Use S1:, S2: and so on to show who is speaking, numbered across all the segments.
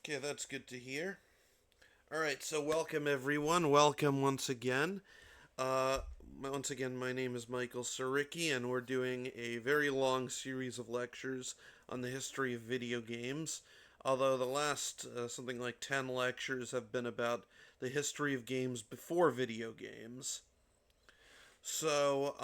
S1: Okay, that's good to hear. All right, so welcome everyone. Welcome once again. Once again, my name is Michael Saricki, and we're doing a very long series of lectures on the history of video games. Although the last something like 10 lectures have been about the history of games before video games. So,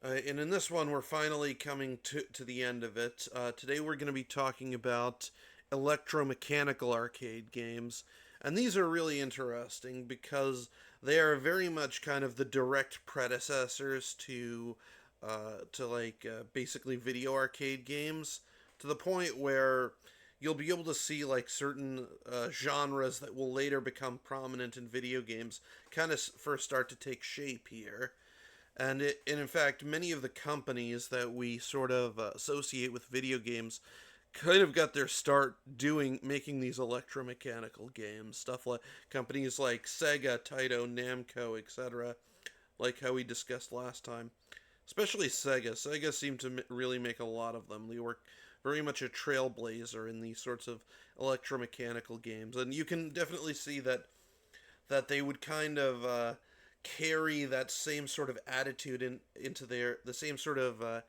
S1: and in this one, we're finally coming to the end of it. Today, we're going to be talking about electromechanical arcade games. And these are really interesting because they are very much kind of the direct predecessors to basically video arcade games, to the point where you'll be able to see like certain genres that will later become prominent in video games kind of first start to take shape here. And in fact, many of the companies that we sort of associate with video games kind of got their start making these electromechanical games. Stuff like companies like Sega, Taito, Namco, etc. Like how we discussed last time. Especially Sega. Sega seemed to really make a lot of them. They were very much a trailblazer in these sorts of electromechanical games, and you can definitely see that they would kind of carry that same sort of attitude into the same sort of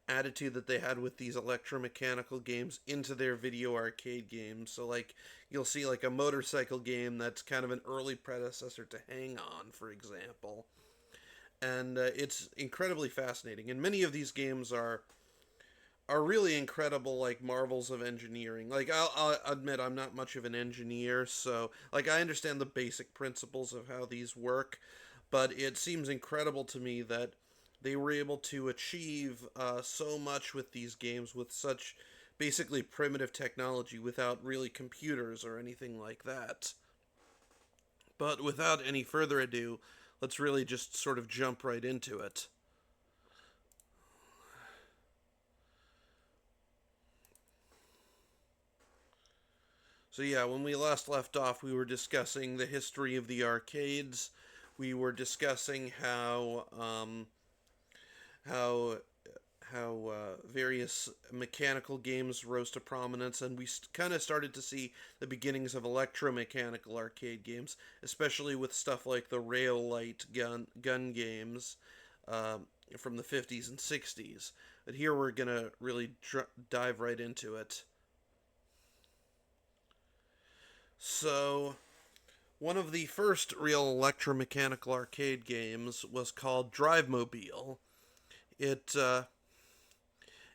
S1: attitude that they had with these electromechanical games into their video arcade games. So like you'll see like a motorcycle game that's kind of an early predecessor to Hang On, for example. And it's incredibly fascinating. And many of these games are really incredible, like marvels of engineering. Like I'll admit I'm not much of an engineer, so like I understand the basic principles of how these work, but it seems incredible to me that they were able to achieve so much with these games with such basically primitive technology without really computers or anything like that. But without any further ado, let's really just sort of jump right into it. So yeah, when we last left off, we were discussing the history of the arcades. We were discussing how various mechanical games rose to prominence, and we kind of started to see the beginnings of electromechanical arcade games, especially with stuff like the rail light gun games from the 50s and 60s. But here we're gonna really dive right into it. So, one of the first real electromechanical arcade games was called Drive Mobile. It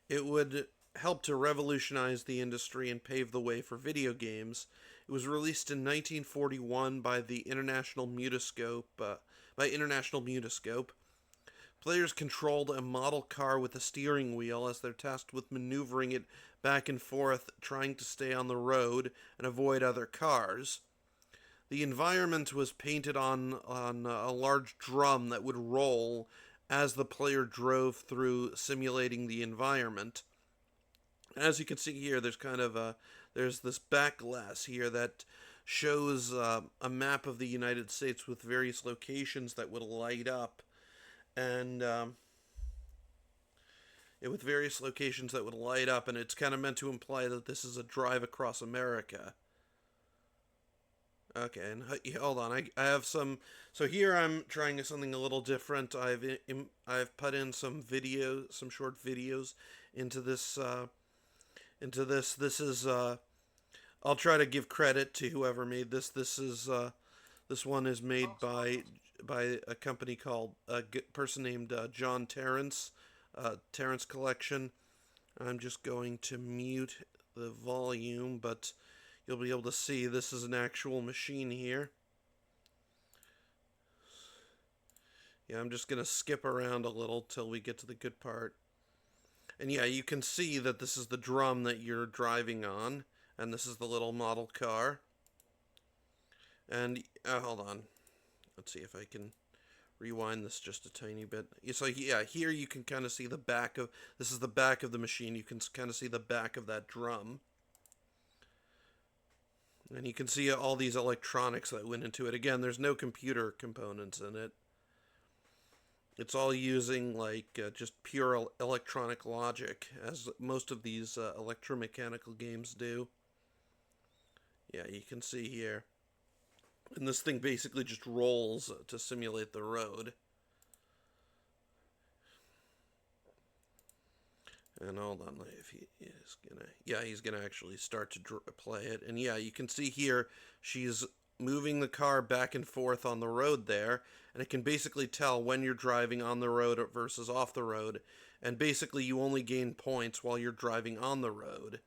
S1: it would help to revolutionize the industry and pave the way for video games. It was released in 1941 by the International Mutascope. Players controlled a model car with a steering wheel as they're tasked with maneuvering it back and forth, trying to stay on the road and avoid other cars. The environment was painted on a large drum that would roll as the player drove through, simulating the environment. As you can see here, there's this back glass here that shows a map of the United States with various locations that would light up, and with various locations that would light up, and it's kind of meant to imply that this is a drive across America. Okay, and hold on. I have some. So here I'm trying something a little different. I've put in some short videos into this. This is. I'll try to give credit to whoever made this. This one is made by a company called a person named John Terrence. Terrence Collection. I'm just going to mute the volume, but you'll be able to see this is an actual machine here. Yeah, I'm just going to skip around a little till we get to the good part. And yeah, you can see that this is the drum that you're driving on, and this is the little model car. And hold on. Let's see if I can rewind this just a tiny bit. So yeah, here you can kind of see the back of, this is the back of the machine. You can kind of see the back of that drum. And you can see all these electronics that went into it. Again, there's no computer components in it. It's all using like just pure electronic logic, as most of these electromechanical games do. Yeah, you can see here. And this thing basically just rolls to simulate the road. And hold on, if he is gonna, yeah, he's gonna actually start to play it. And yeah, you can see here she's moving the car back and forth on the road there, and it can basically tell when you're driving on the road versus off the road. And basically, you only gain points while you're driving on the road.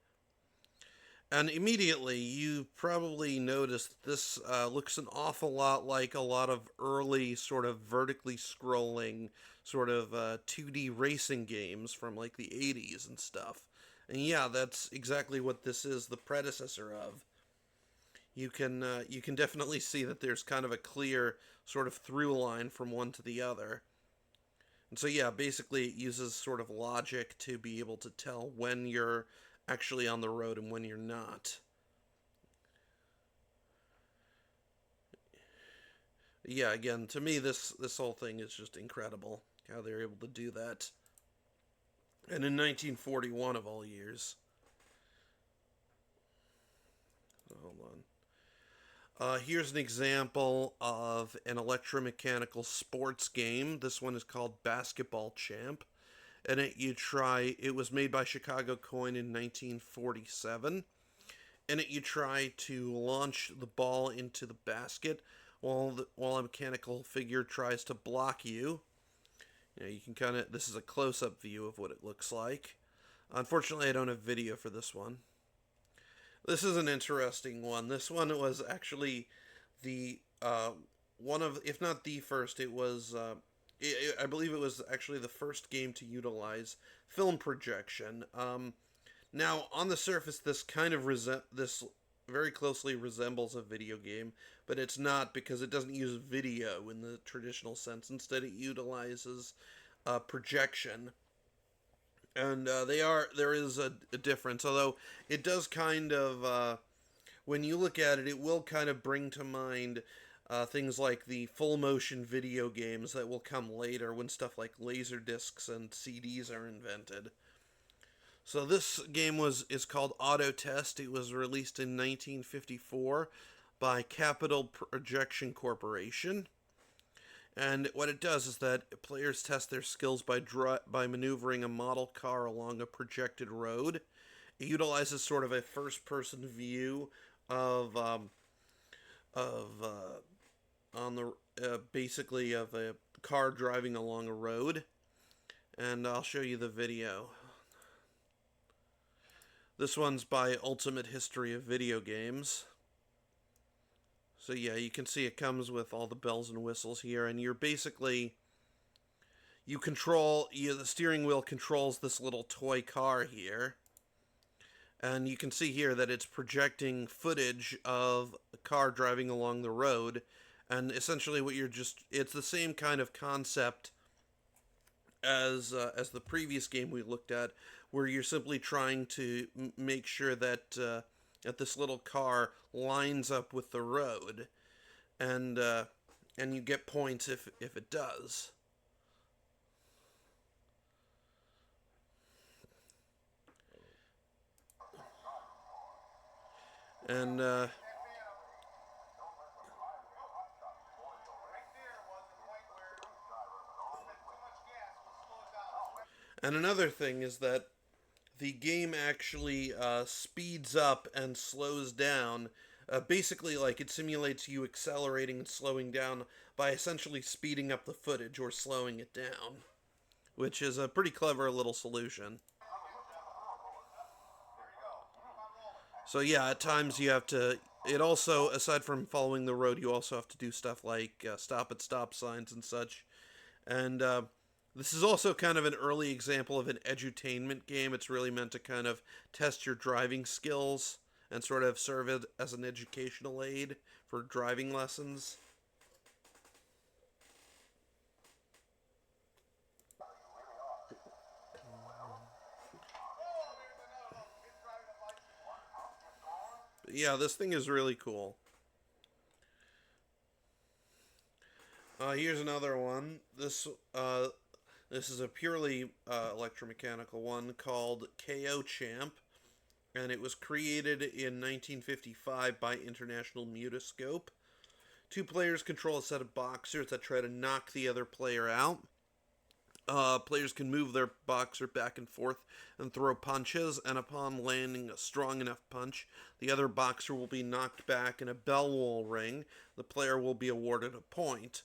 S1: And immediately, you probably noticed this looks an awful lot like a lot of early sort of vertically scrolling sort of 2D racing games from like the 80s and stuff. And yeah, that's exactly what this is the predecessor of. You can definitely see that there's kind of a clear sort of through line from one to the other. And so yeah, basically it uses sort of logic to be able to tell when you're actually on the road and when you're not. Yeah, again, to me, this whole thing is just incredible how they're able to do that. And in 1941 of all years, hold on. Here's an example of an electromechanical sports game. This one is called Basketball Champ. And it was made by Chicago Coin in 1947. In it, you try to launch the ball into the basket while a mechanical figure tries to block you. You can kind of, this is a close up view of what it looks like. Unfortunately, I don't have video for this one. This is an interesting one. This one was actually the one of, if not the first, it was. I believe it was actually the first game to utilize film projection. Now, on the surface, this kind of this very closely resembles a video game, but it's not because it doesn't use video in the traditional sense. Instead, it utilizes projection, and there is a difference. Although it does kind of when you look at it, it will kind of bring to mind things like the full motion video games that will come later when stuff like laser discs and CDs are invented. So this game is called Auto Test. It was released in 1954 by Capital Projection Corporation. And what it does is that players test their skills by maneuvering a model car along a projected road. It utilizes sort of a first-person view of on the basically of a car driving along a road. And I'll show you the video. This one's by Ultimate History of Video Games. So yeah, you can see it comes with all the bells and whistles here, and you're basically the steering wheel controls this little toy car here. And you can see here that it's projecting footage of a car driving along the road, and essentially it's the same kind of concept as the previous game we looked at, where you're simply trying to make sure that this little car lines up with the road, and you get points if it does. And another thing is that the game actually speeds up and slows down. Basically, like it simulates you accelerating and slowing down by essentially speeding up the footage or slowing it down, which is a pretty clever little solution. So yeah, at times you have to. It also, aside from following the road, you also have to do stuff like stop at stop signs and such. And this is also kind of an early example of an edutainment game. It's really meant to kind of test your driving skills and sort of serve it as an educational aid for driving lessons. But yeah, this thing is really cool. Here's another one. This is a purely electromechanical one called KO Champ, and it was created in 1955 by International Mutascope. Two players control a set of boxers that try to knock the other player out. Players can move their boxer back and forth and throw punches, and upon landing a strong enough punch, the other boxer will be knocked back and a bell will ring. The player will be awarded a point.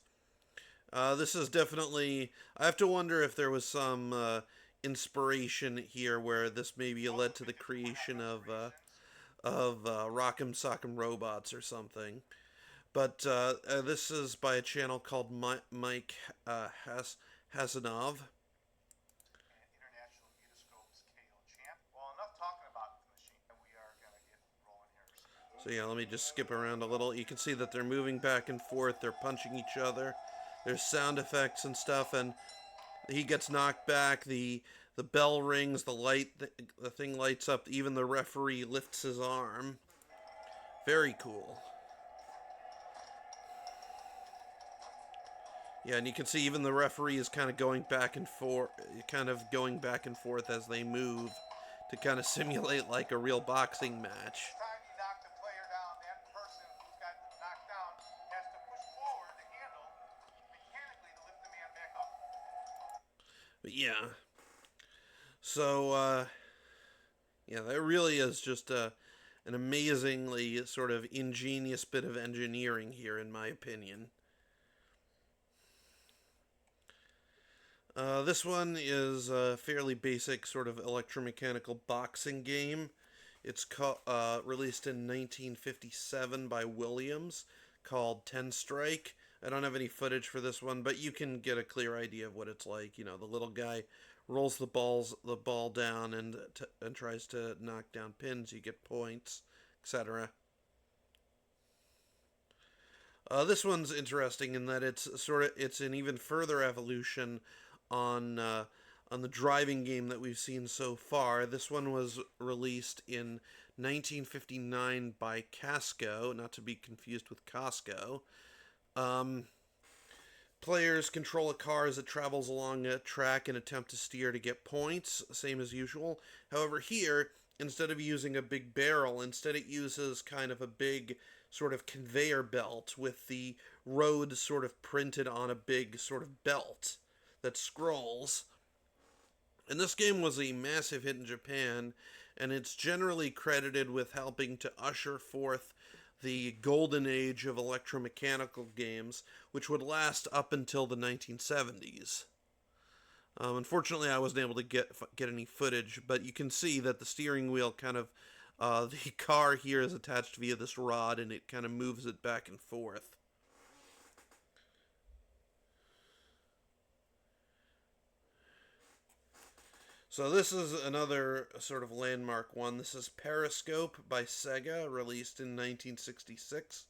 S1: This is definitely. I have to wonder if there was some inspiration here where this maybe led to the creation of Rock'em Sock'em Robots or something. But this is by a channel called Mike Hasanov. So yeah, let me just skip around a little. You can see that they're moving back and forth. They're punching each other. There's sound effects and stuff, and he gets knocked back. The bell rings. The thing lights up. Even the referee lifts his arm. Very cool. Yeah, and you can see even the referee is kind of going back and forth, as they move to kind of simulate like a real boxing match. But yeah, so yeah, that really is just an amazingly sort of ingenious bit of engineering here, in my opinion. This one is a fairly basic sort of electromechanical boxing game. Released in 1957 by Williams, called Ten Strike. I don't have any footage for this one, but you can get a clear idea of what it's like. You know, the little guy rolls the ball down and tries to knock down pins. You get points, etc. This one's interesting in that it's an even further evolution on on the driving game that we've seen so far. This one was released in 1959 by Casco, not to be confused with Costco. Um, Players control a car as it travels along a track and attempt to steer to get points, same as usual. However, here, instead of using a big barrel, instead it uses kind of a big sort of conveyor belt with the road sort of printed on a big sort of belt that scrolls. And this game was a massive hit in Japan, and it's generally credited with helping to usher forth the golden age of electromechanical games, which would last up until the 1970s. Unfortunately, I wasn't able to get any footage, but you can see that the steering wheel kind of the car here is attached via this rod, and it kind of moves it back and forth. So this is another sort of landmark one. This is Periscope by Sega, released in 1966.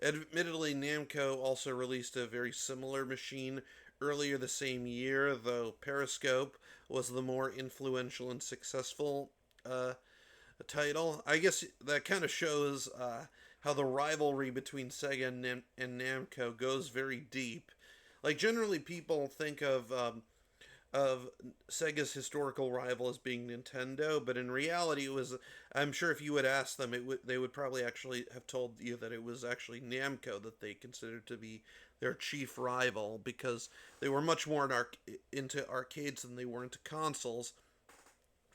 S1: Admittedly, Namco also released a very similar machine earlier the same year, though Periscope was the more influential and successful title. I guess that kind of shows how the rivalry between Sega and Namco goes very deep. Like, generally, people think of Sega's historical rival as being Nintendo, but in reality, it was. I'm sure if you would ask them, they would probably actually have told you that it was actually Namco that they considered to be their chief rival, because they were much more into arcades than they were into consoles.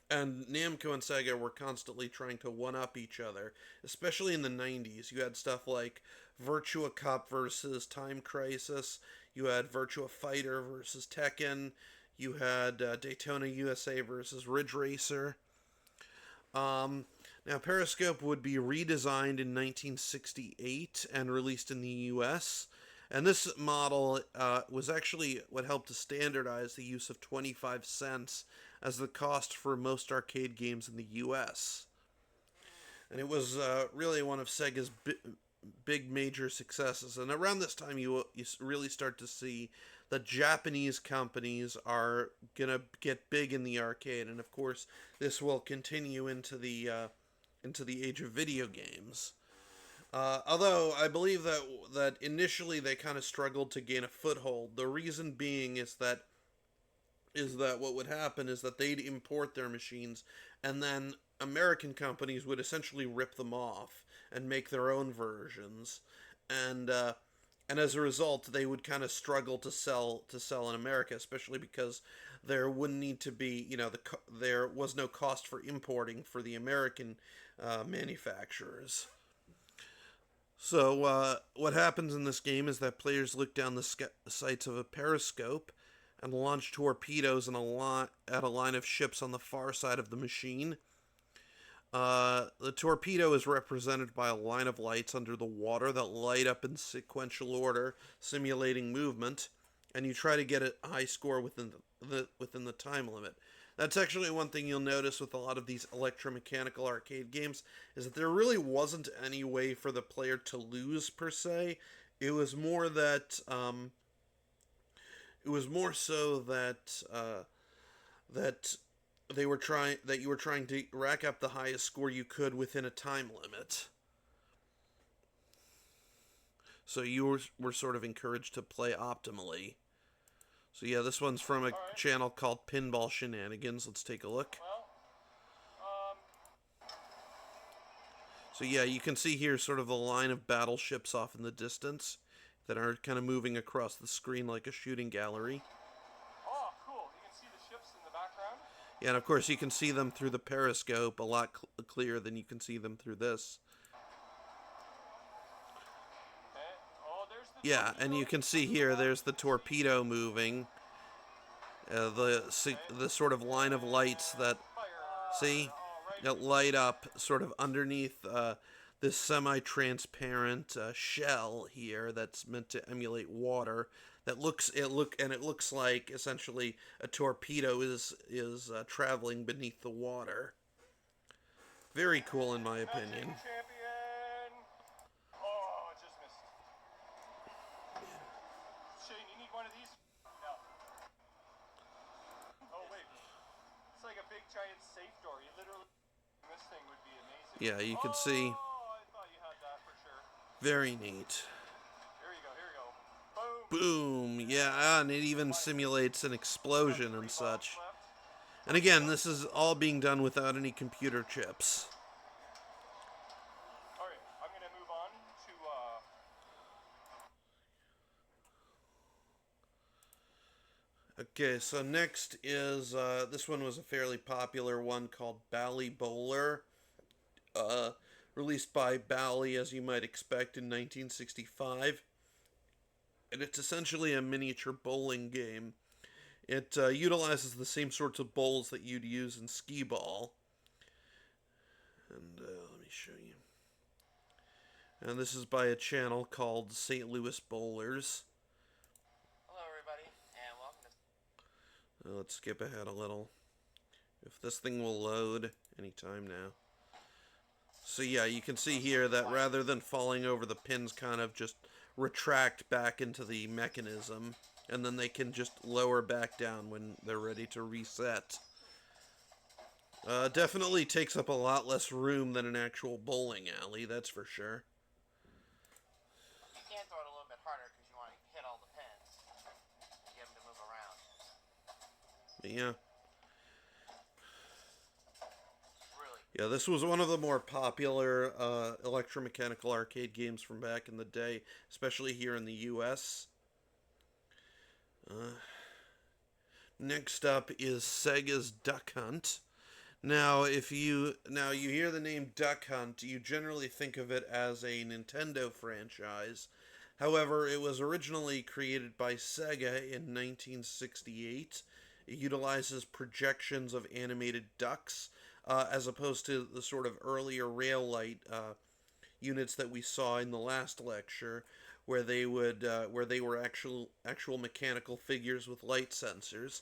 S1: And Namco and Sega were constantly trying to one up each other, especially in the 90s. You had stuff like Virtua Cop versus Time Crisis, you had Virtua Fighter versus Tekken, you had Daytona USA versus Ridge Racer. Now, Periscope would be redesigned in 1968 and released in the US. And this model was actually what helped to standardize the use of 25 cents as the cost for most arcade games in the US. And it was really one of Sega's big major successes. And around this time, you really start to see that Japanese companies are gonna get big in the arcade, and of course, this will continue into the age of video games. Although I believe that initially they kind of struggled to gain a foothold. The reason being is that what would happen is that they'd import their machines, and then American companies would essentially rip them off and make their own versions, and and as a result, they would kind of struggle to sell in America, especially because there wouldn't need to be, there was no cost for importing for the American manufacturers. So what happens in this game is that players look down the sights of a periscope and launch torpedoes at a line of ships on the far side of the machine. The torpedo is represented by a line of lights under the water that light up in sequential order, simulating movement, and you try to get a high score within the time limit. That's actually one thing you'll notice with a lot of these electromechanical arcade games is that there really wasn't any way for the player to lose per se. It was more that it was more so that you were trying to rack up the highest score you could within a time limit. So you were sort of encouraged to play optimally. So yeah, this one's from a channel called Pinball Shenanigans. Let's take a look. So yeah, you can see here sort of a line of battleships off in the distance that are kind of moving across the screen like a shooting gallery.
S2: Oh, cool. You can see the ships in the background?
S1: Yeah, and of course you can see them through the periscope a lot clearer than you can see them through this.
S2: Okay. Oh, there's the
S1: Yeah,
S2: torpedo.
S1: and you can see here, there's the torpedo moving. The sort of line of lights that,
S2: Fire.
S1: see,
S2: Alright.
S1: that light up sort of underneath this semi-transparent shell here that's meant to emulate water. It looks like essentially a torpedo is traveling beneath the water. Very cool in my opinion.
S2: Champion. Oh, just missed. Shane, you need one of these? No. Oh, wait. It's like a big giant safe door. You literally... This thing would be amazing.
S1: Yeah, you can see.
S2: Oh, I thought you had that for sure.
S1: Very neat.
S2: Here you go, here you go. Boom.
S1: Boom! Yeah, and it even simulates an explosion and such. And again, this is all being done without any computer chips.
S2: Alright, I'm gonna move on to,
S1: Okay, so next is, this one was a fairly popular one called Bally Bowler. Released by Bally, as you might expect, in 1965. And it's essentially a miniature bowling game. It utilizes the same sorts of bowls that you'd use in skee ball. And let me show you. And this is by a channel called St. Louis Bowlers.
S3: Hello, everybody, and welcome to...
S1: Let's skip ahead a little. If this thing will load anytime now. So yeah, you can see here that rather than falling over, the pins kind of just retract back into the mechanism, and then they can just lower back down when they're ready to reset. Definitely takes up a lot less room than an actual bowling alley, that's for sure.
S3: You can throw it a little bit harder because you want to hit all the pins and get them to move around.
S1: Yeah.
S3: Really.
S1: Yeah, this was one of the more popular electromechanical arcade games from back in the day, especially here in the US. Next up is Sega's Duck Hunt. Now, you hear the name Duck Hunt, you generally think of it as a Nintendo franchise. However, it was originally created by Sega in 1968. It utilizes projections of animated ducks, as opposed to the sort of earlier rail light units that we saw in the last lecture, where they were actual mechanical figures with light sensors.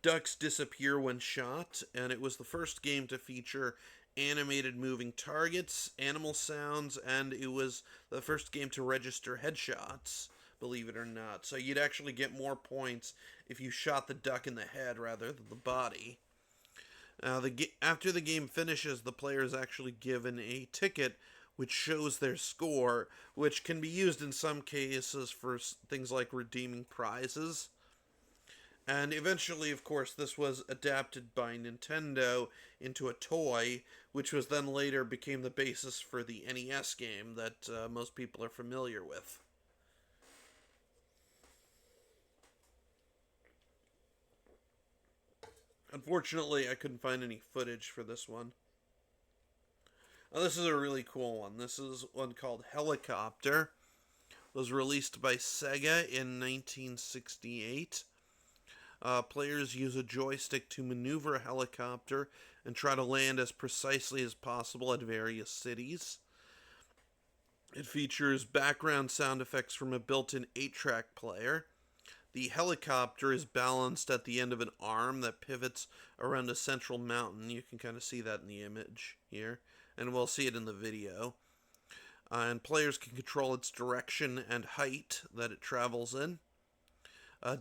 S1: Ducks disappear when shot, and it was the first game to feature animated moving targets, animal sounds, and it was the first game to register headshots, believe it or not. So you'd actually get more points if you shot the duck in the head rather than the body. Now, after the game finishes, the player is actually given a ticket which shows their score, which can be used in some cases for things like redeeming prizes. And eventually, of course, this was adapted by Nintendo into a toy, which was then later became the basis for the NES game that most people are familiar with. Unfortunately, I couldn't find any footage for this one. Oh, this is a really cool one. This is one called Helicopter. It was released by Sega in 1968. Players use a joystick to maneuver a helicopter and try to land as precisely as possible at various cities. It features background sound effects from a built-in 8-track player. The helicopter is balanced at the end of an arm that pivots around a central mountain. You can kind of see that in the image here, and we'll see it in the video. And players can control its direction and height that it travels in.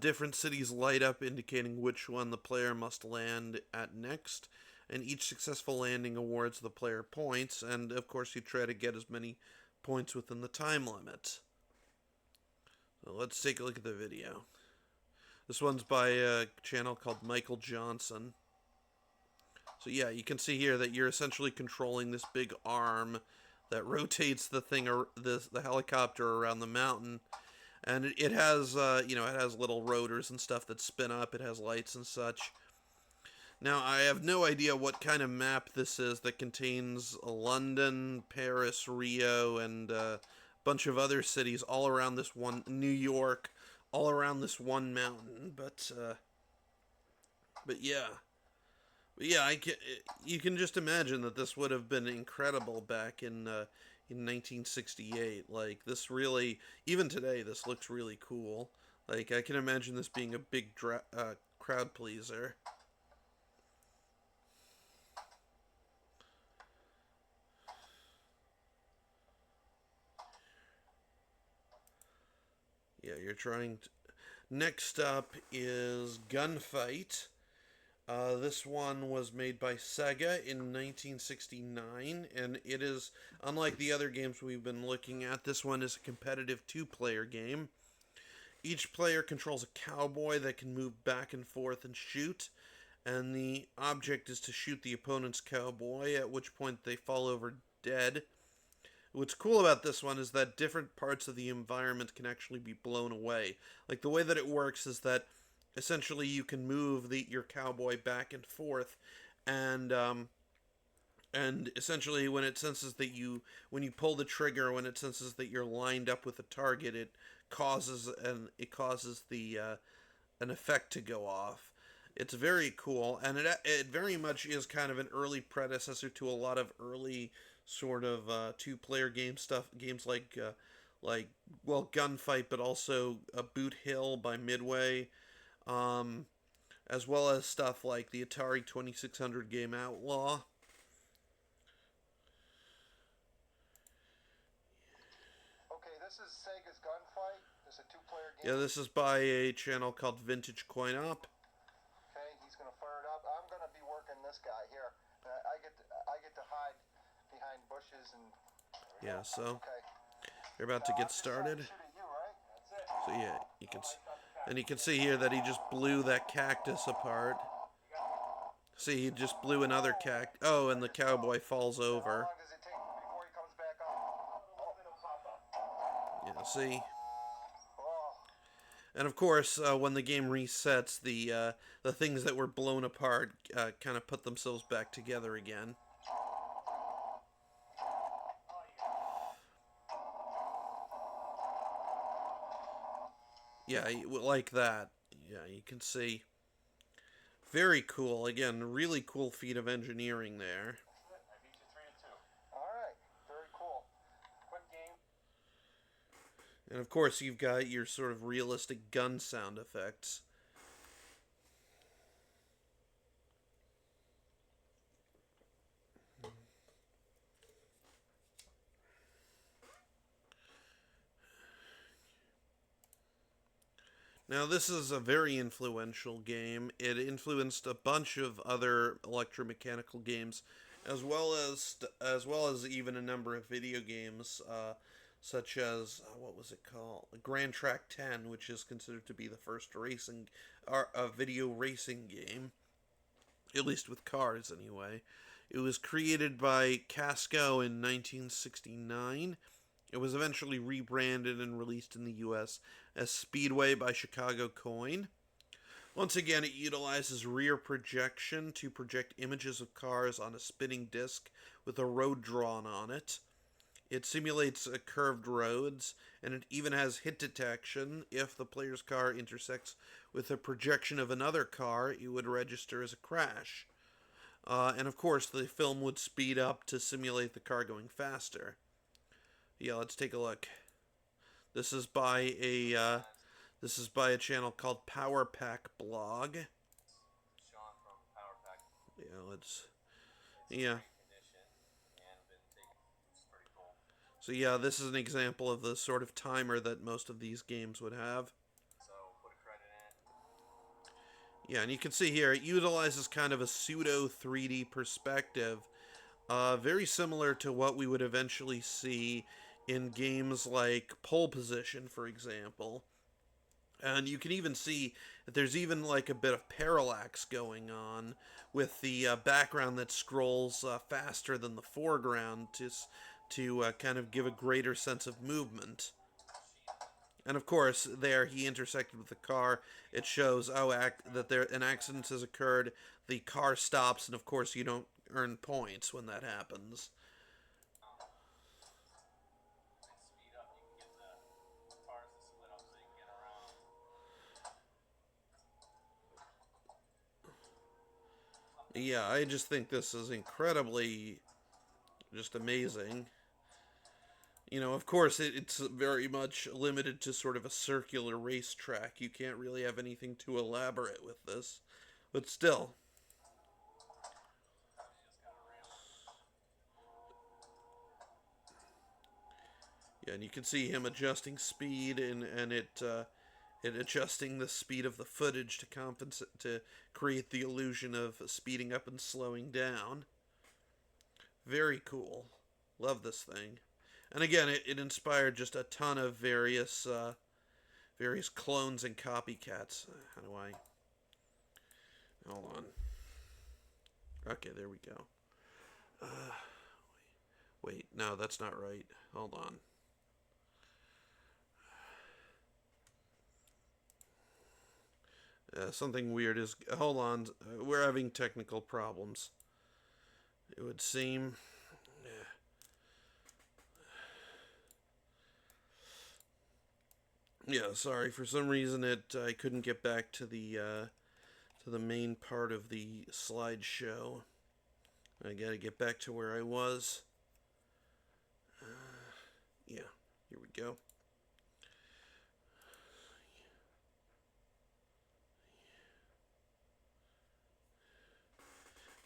S1: Different cities light up, indicating which one the player must land at next, and each successful landing awards the player points, and of course you try to get as many points within the time limit. So let's take a look at the video. This one's by a channel called Michael Johnson. So yeah, you can see here that you're essentially controlling this big arm that rotates the thing, or the helicopter around the mountain. And it has, it has little rotors and stuff that spin up. It has lights and such. Now, I have no idea what kind of map this is that contains London, Paris, Rio, and a bunch of other cities all around this one, New York, all around this one mountain. But yeah. You can just imagine that this would have been incredible back in 1968. Like, this really, even today, this looks really cool. Like, I can imagine this being a big crowd pleaser. Yeah, you're trying to... Next up is Gunfight. This one was made by Sega in 1969, and it is, unlike the other games we've been looking at, this one is a competitive 2-player game. Each player controls a cowboy that can move back and forth and shoot, and the object is to shoot the opponent's cowboy, at which point they fall over dead. What's cool about this one is that different parts of the environment can actually be blown away. Like, the way that it works is that essentially you can move your cowboy back and forth, and essentially when it senses that when you pull the trigger, when it senses that you're lined up with a target, it causes the an effect to go off. It's very cool, and it very much is kind of an early predecessor to a lot of early sort of 2-player games like Gunfight, but also Boot Hill by Midway. As well as stuff like the Atari 2600 game Outlaw.
S2: Okay, this is Sega's Gunfight. This is a 2-player game.
S1: Yeah, this is by a channel called Vintage Coin Op.
S2: Okay, he's gonna fire it up. I'm gonna be working this guy here. I get to hide behind bushes and.
S1: Yeah, so
S2: Okay.
S1: you're about to get started.
S2: Shoot at you, right? That's it.
S1: So yeah, you can see here that he just blew that cactus apart. See, he just blew another cactus. Oh, and the cowboy falls
S2: How
S1: over.
S2: long does it take before he comes back up?
S1: Yeah, see.
S2: Oh.
S1: And of course, when the game resets, the things that were blown apart kind of put themselves back together again. Yeah, like that. Yeah, you can see. Very cool. Again, really cool feat of engineering there.
S2: I beat you 3-2. All right, very cool. Quick game.
S1: And of course, you've got your sort of realistic gun sound effects. Now, this is a very influential game. It influenced a bunch of other electromechanical games, as well as even a number of video games, such as what was it called, Grand Track 10, which is considered to be the first racing, or a video racing game, at least with cars anyway. It was created by Casco in 1969. It was eventually rebranded and released in the US as Speedway by Chicago Coin. Once again, it utilizes rear projection to project images of cars on a spinning disc with a road drawn on it. It simulates curved roads, and it even has hit detection. If the player's car intersects with a projection of another car, it would register as a crash. And of course, the film would speed up to simulate the car going faster. Yeah, let's take a look. This is by a channel called Power Pack Blog.
S3: Sean from Power Pack.
S1: Yeah, let's.
S3: It's
S1: Yeah.
S3: great condition and been taken. It's pretty cool.
S1: So yeah, this is an example of the sort of timer that most of these games would have.
S3: So put a credit in it.
S1: Yeah, and you can see here it utilizes kind of a pseudo 3D perspective, very similar to what we would eventually see in games like Pole Position, for example. And you can even see that there's even like a bit of parallax going on with the background that scrolls faster than the foreground to kind of give a greater sense of movement. And of course, there he intersected with the car. It shows that an accident has occurred. The car stops, and of course, you don't earn points when that happens.
S3: Speed up, you can get the cars to split up so you can get around.
S1: Yeah, I just think this is incredibly just amazing. Of course, it's very much limited to sort of a circular racetrack. You can't really have anything too elaborate with this. But still. Yeah, and you can see him adjusting speed and it adjusting the speed of the footage to compensate to create the illusion of speeding up and slowing down. Very cool. Love this thing. And again, it inspired just a ton of various clones and copycats. How do I? Hold on. Okay, there we go. Wait, no, that's not right. Hold on. Something weird is. Hold on. We're having technical problems. It would seem. Yeah, sorry. For some reason, I couldn't get back to the main part of the slideshow. I gotta get back to where I was. Yeah, here we go.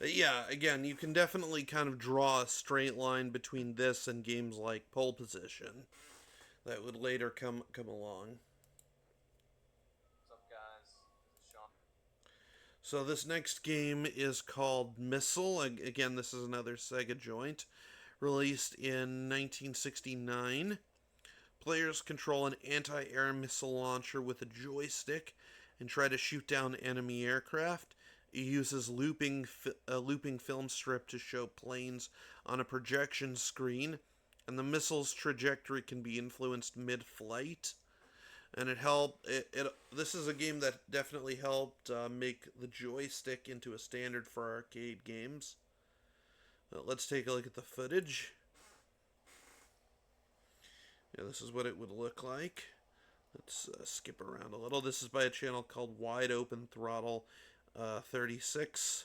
S1: Yeah, again, you can definitely kind of draw a straight line between this and games like Pole Position that would later come along.
S3: What's up, guys? This is Sean.
S1: So this next game is called Missile. Again, this is another Sega joint, released in 1969. Players control an anti-air missile launcher with a joystick and try to shoot down enemy aircraft. It uses a looping film strip to show planes on a projection screen, and the missile's trajectory can be influenced mid-flight. And it helped. This is a game that definitely helped make the joystick into a standard for arcade games. Let's take a look at the footage. Yeah, this is what it would look like. Let's skip around a little. This is by a channel called Wide Open Throttle 36.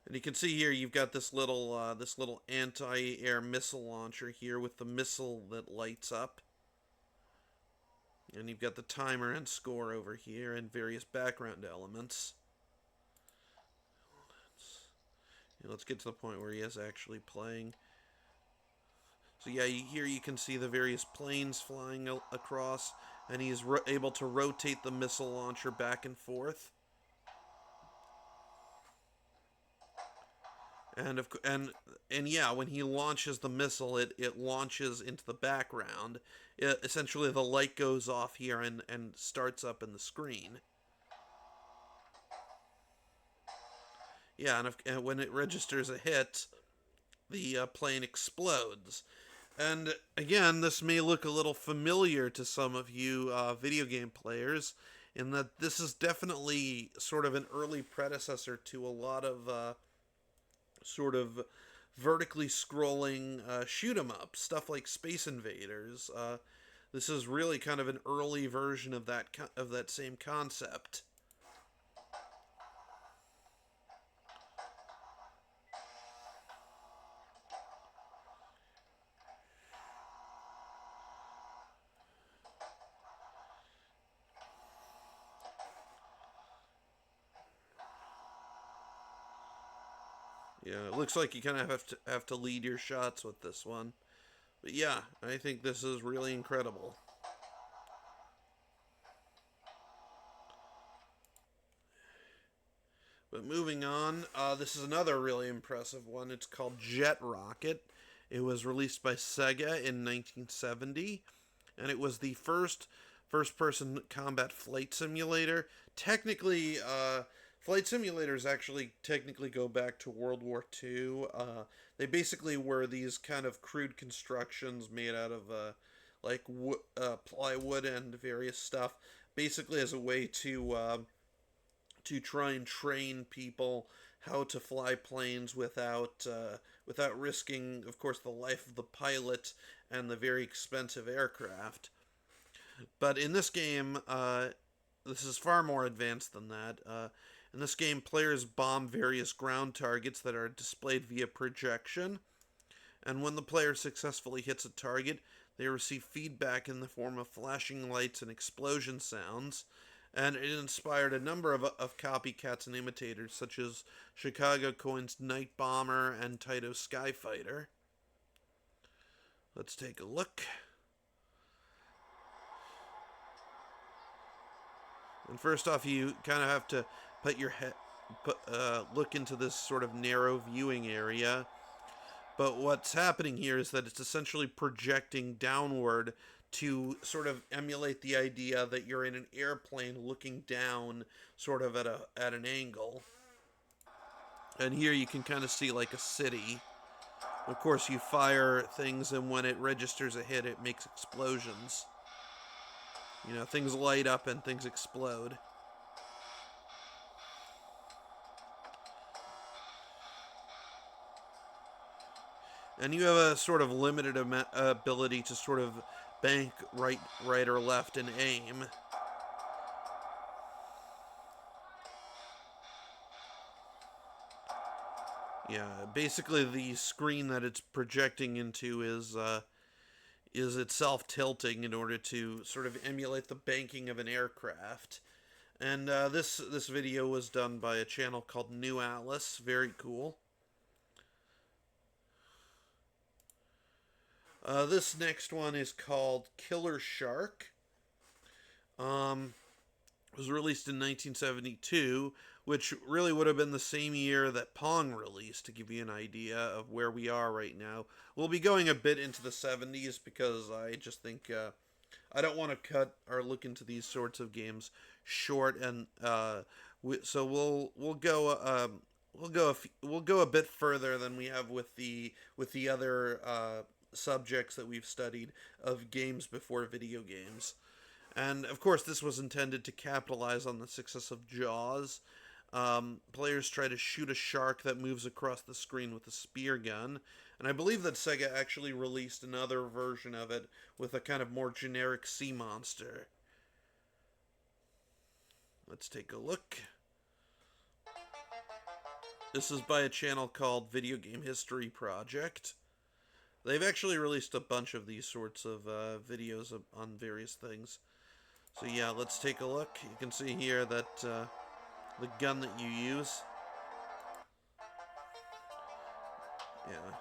S1: And you can see here you've got this little anti-air missile launcher here with the missile that lights up. And you've got the timer and score over here and various background elements. Let's get to the point where he is actually playing. So yeah, here you can see the various planes flying across, and he's able to rotate the missile launcher back and forth. And yeah, when he launches the missile, it launches into the background. Essentially, the light goes off here and starts up in the screen. Yeah, and when it registers a hit, the plane explodes. And again, this may look a little familiar to some of you video game players, in that this is definitely sort of an early predecessor to a lot of sort of vertically scrolling shoot 'em up stuff like Space Invaders. This is really kind of an early version of that same concept. Yeah, it looks like you kind of have to lead your shots with this one. But yeah, I think this is really incredible. But moving on, this is another really impressive one. It's called Jet Rocket. It was released by Sega in 1970, and it was the first-person combat flight simulator. Technically, flight simulators actually technically go back to World War II. They basically were these kind of crude constructions made out of like plywood and various stuff, basically as a way to try and train people how to fly planes without risking, of course, the life of the pilot and the very expensive aircraft. But in this game, this is far more advanced than that. In this game, players bomb various ground targets that are displayed via projection, and when the player successfully hits a target, they receive feedback in the form of flashing lights and explosion sounds, and it inspired a number of copycats and imitators, such as Chicago Coin's Night Bomber and Taito's Skyfighter. Let's take a look. And first off, you kind of have to put your head, look into this sort of narrow viewing area. But what's happening here is that it's essentially projecting downward to sort of emulate the idea that you're in an airplane looking down sort of at an angle. And here you can kind of see like a city. Of course, you fire things, and when it registers a hit, it makes explosions. You know, things light up and things explode. And you have a sort of limited ability to sort of bank right, or left, and aim. Yeah, basically the screen that it's projecting into is itself tilting in order to sort of emulate the banking of an aircraft. And this video was done by a channel called New Atlas. Very cool. This next one is called Killer Shark. It was released in 1972, which really would have been the same year that Pong released, to give you an idea of where we are right now. We'll be going a bit into the 70s because I just think I don't want to cut or look into these sorts of games short, and so we'll go a bit further than we have with the other subjects that we've studied of games before video games. And of course, this was intended to capitalize on the success of Jaws. Players try to shoot a shark that moves across the screen with a spear gun. And I believe that Sega actually released another version of it with a kind of more generic sea monster. Let's take a look. This is by a channel called Video Game History Project. They've actually released a bunch of these sorts of videos on various things. So yeah, let's take a look. You can see here that the gun that you use. Yeah.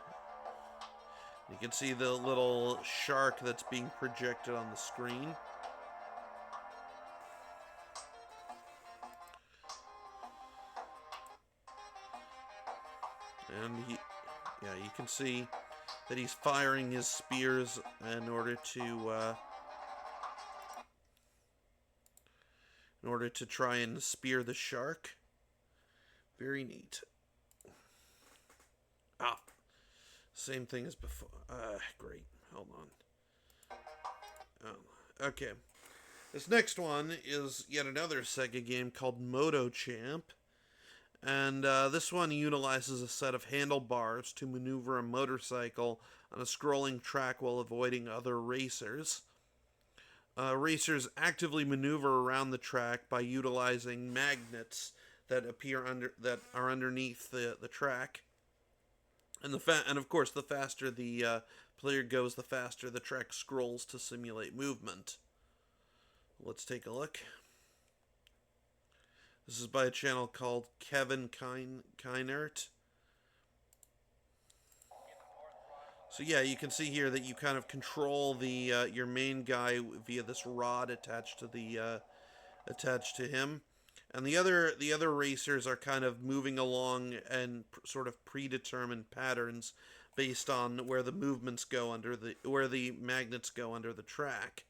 S1: You can see the little shark that's being projected on the screen. And yeah, you can see that he's firing his spears in order to try and spear the shark. Very neat. Ah, same thing as before. Great. Hold on. Oh, okay. This next one is yet another Sega game called Moto Champ. And this one utilizes a set of handlebars to maneuver a motorcycle on a scrolling track while avoiding other racers. Racers actively maneuver around the track by utilizing magnets that are underneath the track. And of course, the faster the player goes, the faster the track scrolls to simulate movement. Let's take a look. This is by a channel called Kevin Keinert. So yeah, you can see here that you kind of control the your main guy via this rod attached to him, and the other racers are kind of moving along and sort of predetermined patterns based on where the magnets go under the track.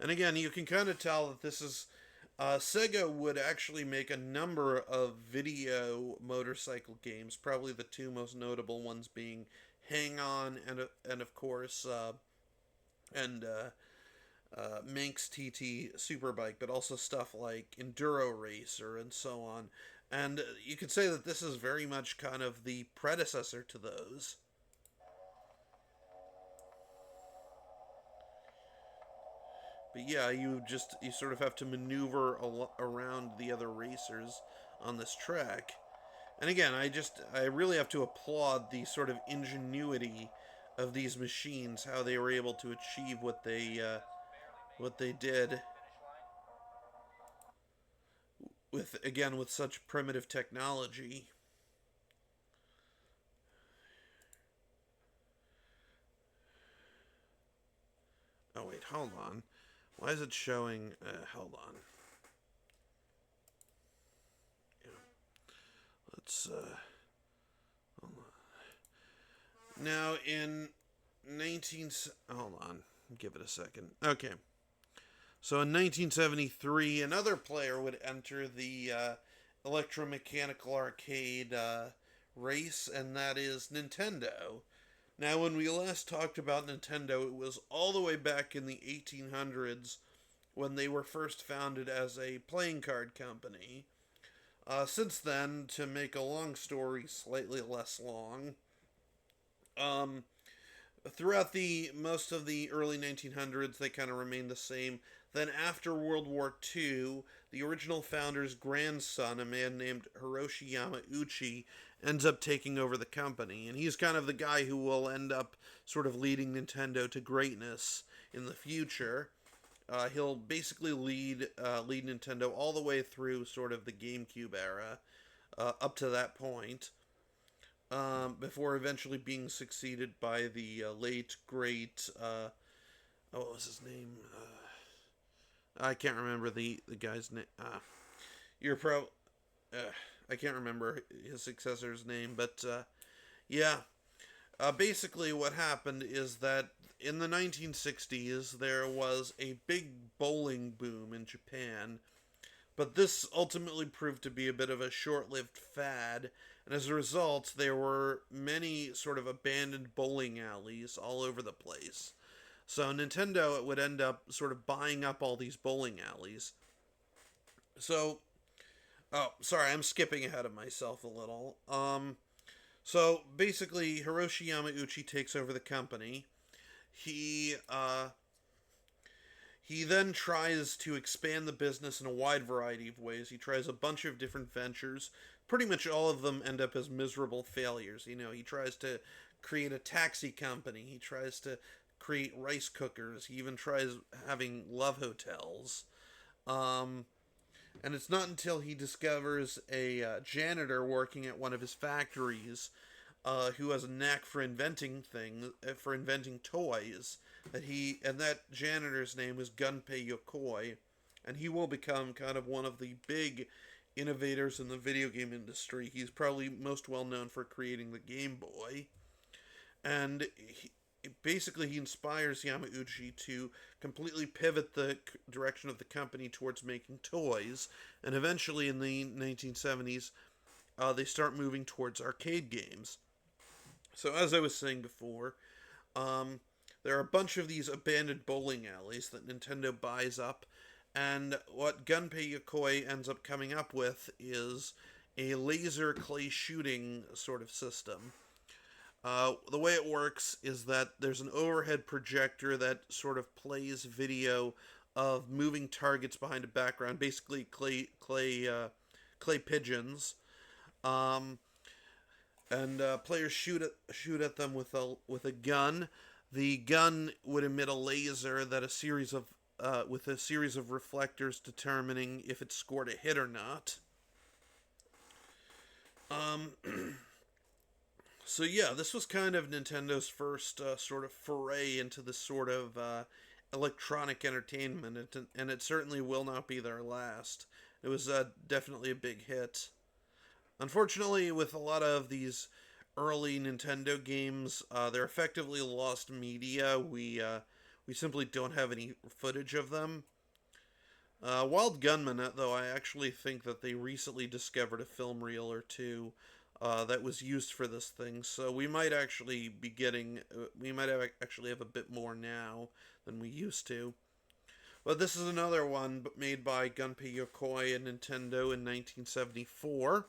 S1: And again, you can kind of tell that this is Sega would actually make a number of video motorcycle games. Probably the two most notable ones being Hang On and of course Manx TT Superbike, but also stuff like Enduro Racer and so on. And you could say that this is very much kind of the predecessor to those. But yeah, you sort of have to maneuver around the other racers on this track. And again, I really have to applaud the sort of ingenuity of these machines, how they were able to achieve what they did with such primitive technology. Oh wait, hold on. Why is it showing? Hold on. Yeah. Let's. Hold on. Now in 19. Hold on. Give it a second. Okay. So in 1973, another player would enter the electromechanical arcade race, and that is Nintendo. Now, when we last talked about Nintendo, it was all the way back in the 1800s when they were first founded as a playing card company. Since then, to make a long story slightly less long, um, throughout the most of the early 1900s, they kind of remained the same. Then, after World War II, the original founder's grandson, a man named Hiroshi Yamauchi, ends up taking over the company, and he's kind of the guy who will end up sort of leading Nintendo to greatness in the future. He'll basically lead Nintendo all the way through sort of the GameCube era, up to that point, before eventually being succeeded by the late great. What was his name? I can't remember the guy's name. You're pro. I can't remember his successor's name, but yeah. Basically, what happened is that in the 1960s there was a big bowling boom in Japan, but this ultimately proved to be a bit of a short-lived fad, and as a result, there were many sort of abandoned bowling alleys all over the place. So Nintendo would end up sort of buying up all these bowling alleys. So, oh, sorry, I'm skipping ahead of myself a little. So basically, Hiroshi Yamauchi takes over the company. He then tries to expand the business in a wide variety of ways. He tries a bunch of different ventures. Pretty much all of them end up as miserable failures. You know, he tries to create a taxi company. He tries to create rice cookers. He even tries having love hotels. And it's not until he discovers a janitor working at one of his factories who has a knack for inventing toys, that janitor's name was Gunpei Yokoi, and he will become kind of one of the big innovators in the video game industry. He's probably most well known for creating the Game Boy, and basically he inspires Yamauchi to completely pivot the direction of the company towards making toys, and eventually in the 1970s, they start moving towards arcade games. So as I was saying before, um, there are a bunch of these abandoned bowling alleys that Nintendo buys up, and what Gunpei Yokoi ends up coming up with is a laser clay shooting sort of system. The way it works is that there's an overhead projector that sort of plays video of moving targets behind a background, basically clay pigeons, um, and players shoot at them with a gun. The gun would emit a laser that a series of with a series of reflectors determining if it scored a hit or not. Um, so yeah, this was kind of Nintendo's first sort of foray into this sort of electronic entertainment, and it certainly will not be their last. It was definitely a big hit. Unfortunately, with a lot of these early Nintendo games, they're effectively lost media. We simply don't have any footage of them. Wild Gunman, though, I actually think that they recently discovered a film reel or two that was used for this thing. So we might actually be getting, we might actually have a bit more now than we used to. But this is another one made by Gunpei Yokoi and Nintendo in 1974.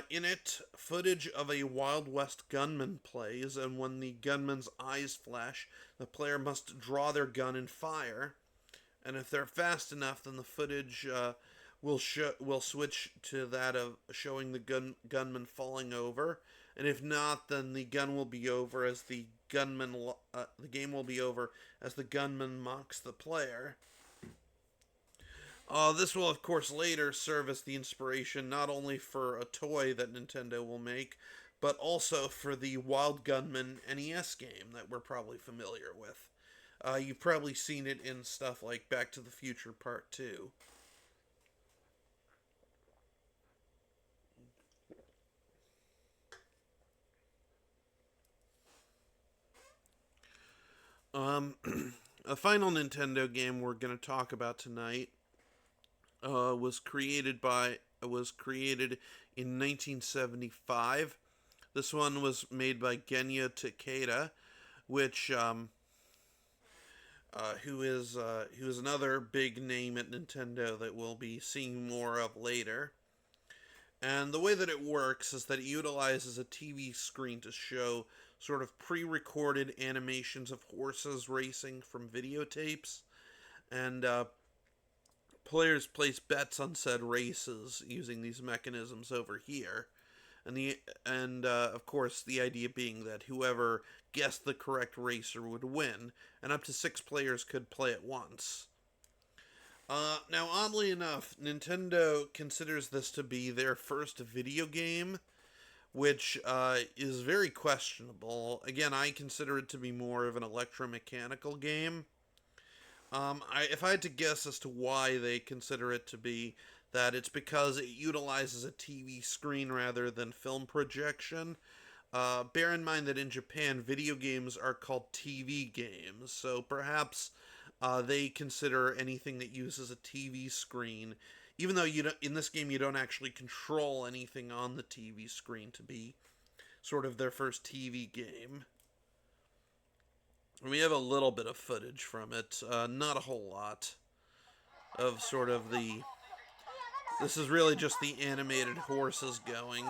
S1: In it, footage of a Wild West gunman plays, and when the gunman's eyes flash, the player must draw their gun and fire. And if they're fast enough, then the footage will switch to that of showing the gunman falling over. And if not, then the gun will be over as the game will be over as the gunman mocks the player. This will, of course, later serve as the inspiration not only for a toy that Nintendo will make, but also for the Wild Gunman NES game that we're probably familiar with. You've probably seen it in stuff like Back to the Future Part 2. A final Nintendo game we're going to talk about tonight was created in 1975. This one was made by Genya Takeda, which who is another big name at Nintendo that we'll be seeing more of later. And the way that it works is that it utilizes a TV screen to show sort of pre-recorded animations of horses racing from videotapes, and players place bets on said races using these mechanisms over here. And of course the idea being that whoever guessed the correct racer would win, and up to 6 players could play at once. Now, oddly enough, Nintendo considers this to be their first video game, which is very questionable. Again, I consider it to be more of an electromechanical game. If I had to guess as to why they consider it to be that, it's because it utilizes a TV screen rather than film projection. Bear in mind that in Japan, video games are called TV games, so perhaps they consider anything that uses a TV screen, even though in this game you don't actually control anything on the TV screen, to be sort of their first TV game. We have a little bit of footage from it, not a whole lot of sort of the... This is really just the animated horses going.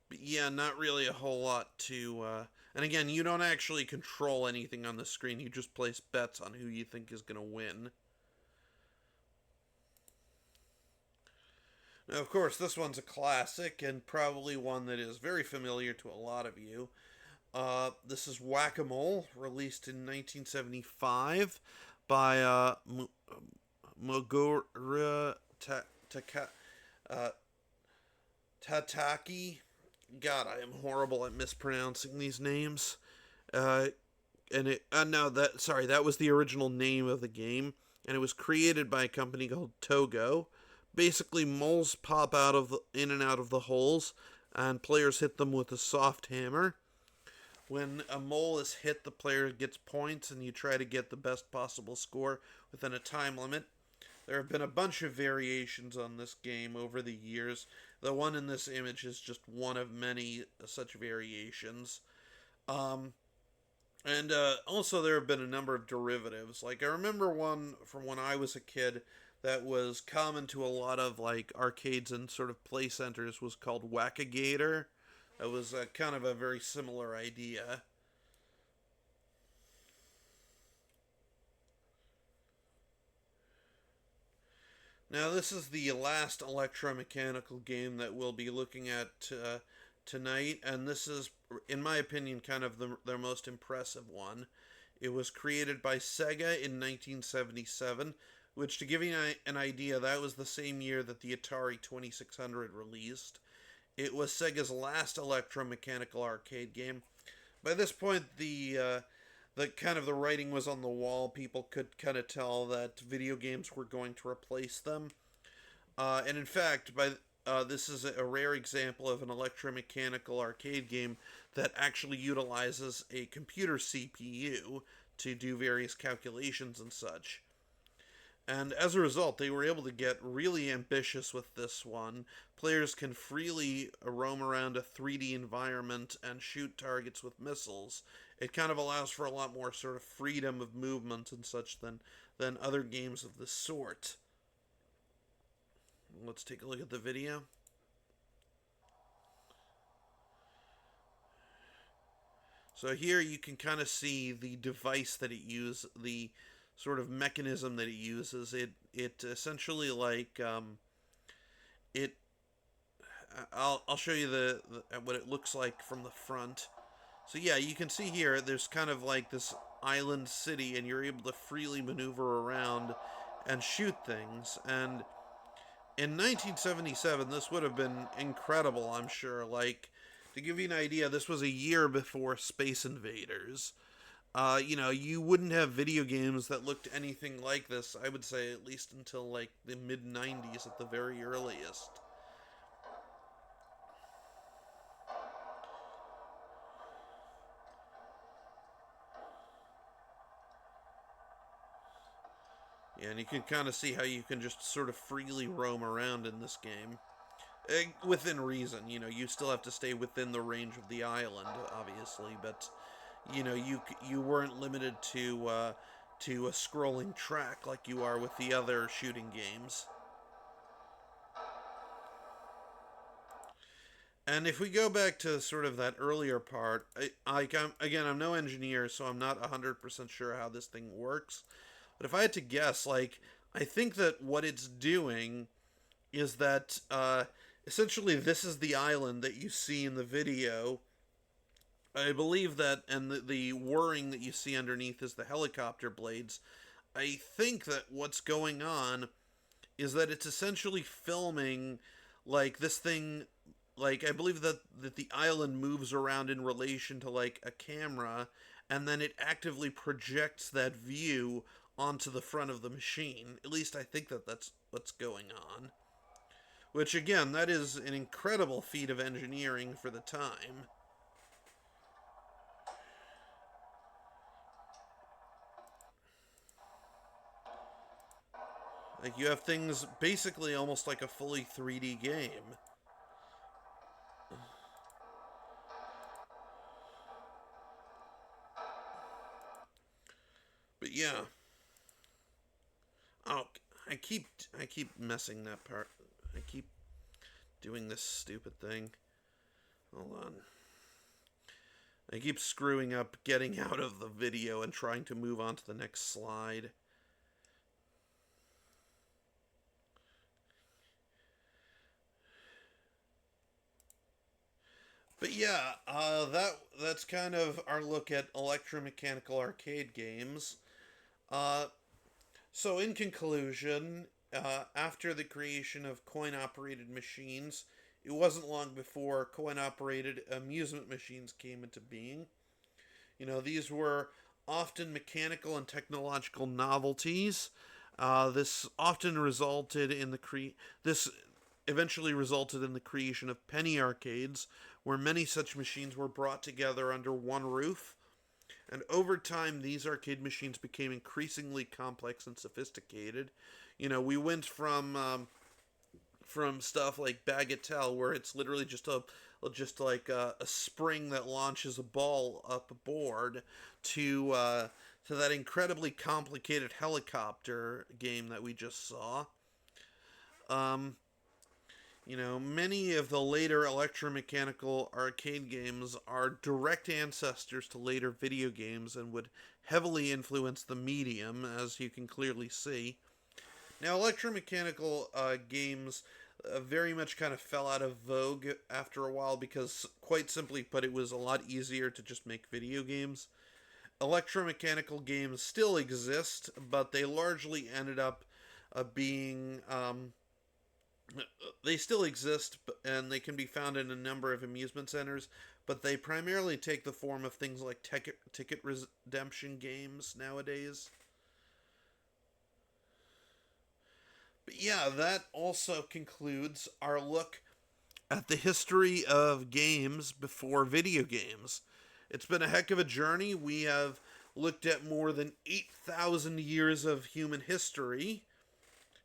S1: But yeah, not really a whole lot to... And again, you don't actually control anything on the screen. You just place bets on who you think is going to win. Now, of course, this one's a classic, and probably one that is very familiar to a lot of you. This is Whack-A-Mole, released in 1975 by Mogura Tataki. God, I am horrible at mispronouncing these names. and it no that sorry that was the original name of the game, and it was created by a company called Togo. Basically, moles pop out of in and out of the holes, and players hit them with a soft hammer. When a mole is hit, the player gets points, and you try to get the best possible score within a time limit. There have been a bunch of variations on this game over the years. The one in this image is just one of many such variations. Um, and also, there have been a number of derivatives. Like, I remember one from when I was a kid that was common to a lot of, like, arcades and sort of play centers was called Whack-A-Gator. It was kind of a very similar idea. Now, this is the last electromechanical game that we'll be looking at tonight, and this is, in my opinion, kind of their most impressive one. It was created by Sega in 1977, which, to give you an idea, that was the same year that the Atari 2600 released. It was Sega's last electromechanical arcade game. By this point, the kind of the writing was on the wall. People could kind of tell that video games were going to replace them. And in fact, this is a rare example of an electromechanical arcade game that actually utilizes a computer CPU to do various calculations and such. And as a result, they were able to get really ambitious with this one. Players can freely roam around a 3D environment and shoot targets with missiles. It kind of allows for a lot more sort of freedom of movement and such than other games of this sort. Let's take a look at the video. So here you can kind of see the device that it uses, the sort of mechanism that it uses. It essentially like it. I'll show you the what it looks like from the front. So yeah, you can see here there's kind of like this island city, and you're able to freely maneuver around and shoot things. And in 1977, this would have been incredible, I'm sure. Like, to give you an idea, this was a year before Space Invaders. You wouldn't have video games that looked anything like this, I would say, at least until like the mid 90s at the very earliest. Yeah, and you can kind of see how you can just sort of freely roam around in this game. Within reason, you still have to stay within the range of the island, obviously, but you weren't limited to a scrolling track like you are with the other shooting games. And if we go back to sort of that earlier part, I'm no engineer, so I'm not 100% sure how this thing works. But if I had to guess, like, I think that what it's doing is that essentially this is the island that you see in the video. I believe that, and the whirring that you see underneath is the helicopter blades. I think that what's going on is that it's essentially filming, like, this thing. Like, I believe that the island moves around in relation to, like, a camera, and then it actively projects that view onto the front of the machine. At least I think that that's what's going on. Which, again, that is an incredible feat of engineering for the time. Like, you have things basically almost like a fully 3D game. But yeah. Oh, I keep messing that part. I keep doing this stupid thing. Hold on. I keep screwing up getting out of the video and trying to move on to the next slide. But yeah, that's kind of our look at electromechanical arcade games. Uh, so in conclusion, after the creation of coin-operated machines, it wasn't long before coin-operated amusement machines came into being. These were often mechanical and technological novelties. This often resulted in this eventually resulted in the creation of penny arcades, where many such machines were brought together under one roof. And over time, these arcade machines became increasingly complex and sophisticated. We went from stuff like Bagatelle, where it's literally just like a spring that launches a ball up a board, to that incredibly complicated helicopter game that we just saw. Um, Many of the later electromechanical arcade games are direct ancestors to later video games and would heavily influence the medium, as you can clearly see. Now, electromechanical games very much kind of fell out of vogue after a while because, quite simply put, it was a lot easier to just make video games. Electromechanical games still exist, but they largely ended up being they still exist, and they can be found in a number of amusement centers, but they primarily take the form of things like ticket redemption games nowadays. But yeah, that also concludes our look at the history of games before video games. It's been a heck of a journey. We have looked at more than 8,000 years of human history.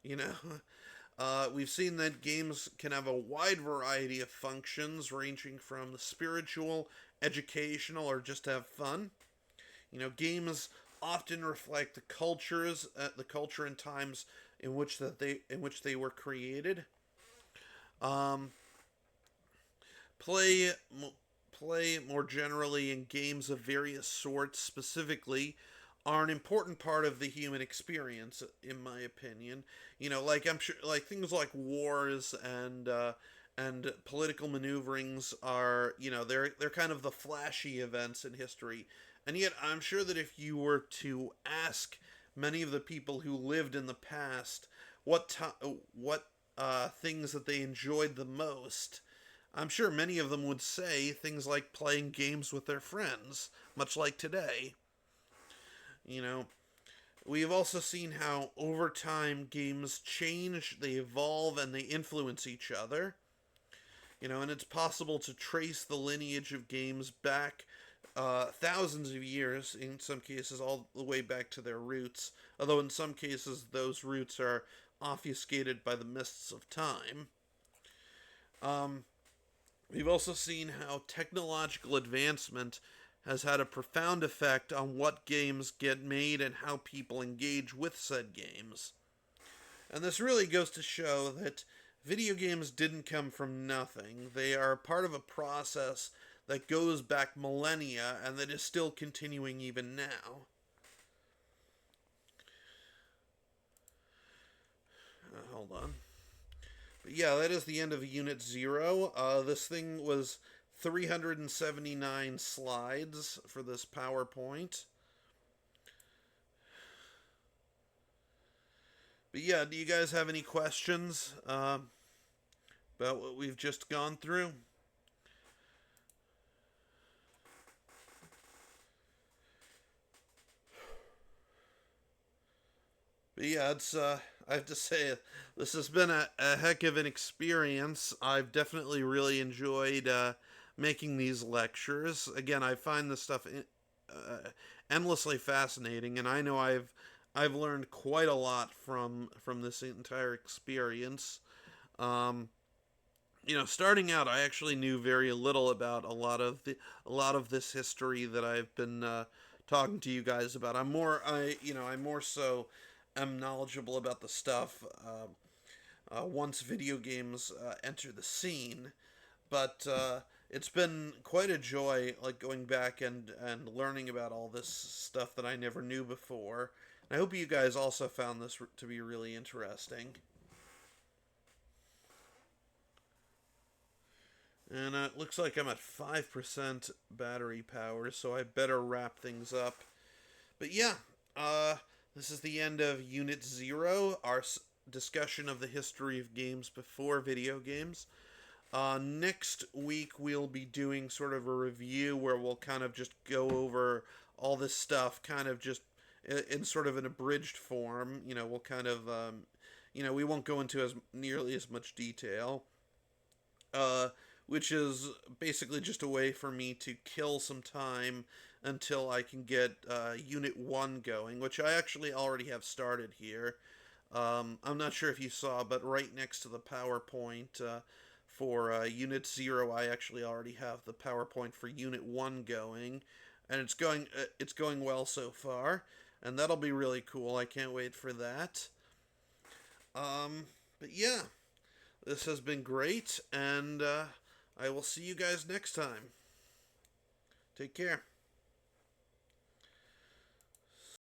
S1: You know, we've seen that games can have a wide variety of functions, ranging from the spiritual, educational, or just to have fun. Games often reflect the culture and times in which they were created. Um, play Play more generally in games of various sorts, specifically, are an important part of the human experience, in my opinion. Like I'm sure, like things like wars and political maneuverings are, they're kind of the flashy events in history. And yet, I'm sure that if you were to ask many of the people who lived in the past what things that they enjoyed the most, I'm sure many of them would say things like playing games with their friends, much like today. You know, we have also seen how over time games change, they evolve, and they influence each other. And it's possible to trace the lineage of games back thousands of years, in some cases, all the way back to their roots, although in some cases those roots are obfuscated by the mists of time. Um, we've also seen how technological advancement has had a profound effect on what games get made and how people engage with said games. And this really goes to show that video games didn't come from nothing. They are part of a process that goes back millennia and that is still continuing even now. Hold on. But yeah, that is the end of Unit 0. This thing was 379 slides for this PowerPoint. But yeah, do you guys have any questions about what we've just gone through? But yeah, I have to say, this has been a heck of an experience. I've definitely really enjoyed making these lectures. Again, I find this stuff endlessly fascinating, and I know I've learned quite a lot from this entire experience. Um, Starting out, I actually knew very little about a lot of this history that I've been talking to you guys about. I'm more so am knowledgeable about the stuff once video games enter the scene. But it's been quite a joy, like going back and learning about all this stuff that I never knew before. And I hope you guys also found this to be really interesting. And it looks like I'm at 5% battery power, so I better wrap things up. But yeah, this is the end of Unit 0, our discussion of the history of games before video games. Next week, we'll be doing sort of a review where we'll kind of just go over all this stuff kind of just in sort of an abridged form. We'll kind of, we won't go into as nearly as much detail, uh, which is basically just a way for me to kill some time until I can get Unit 1 going, which I actually already have started here. I'm not sure if you saw, but right next to the PowerPoint for Unit 0, I actually already have the PowerPoint for Unit 1 going, and it's going well so far, and that'll be really cool. I can't wait for that. But yeah, this has been great, and I will see you guys next time. Take care.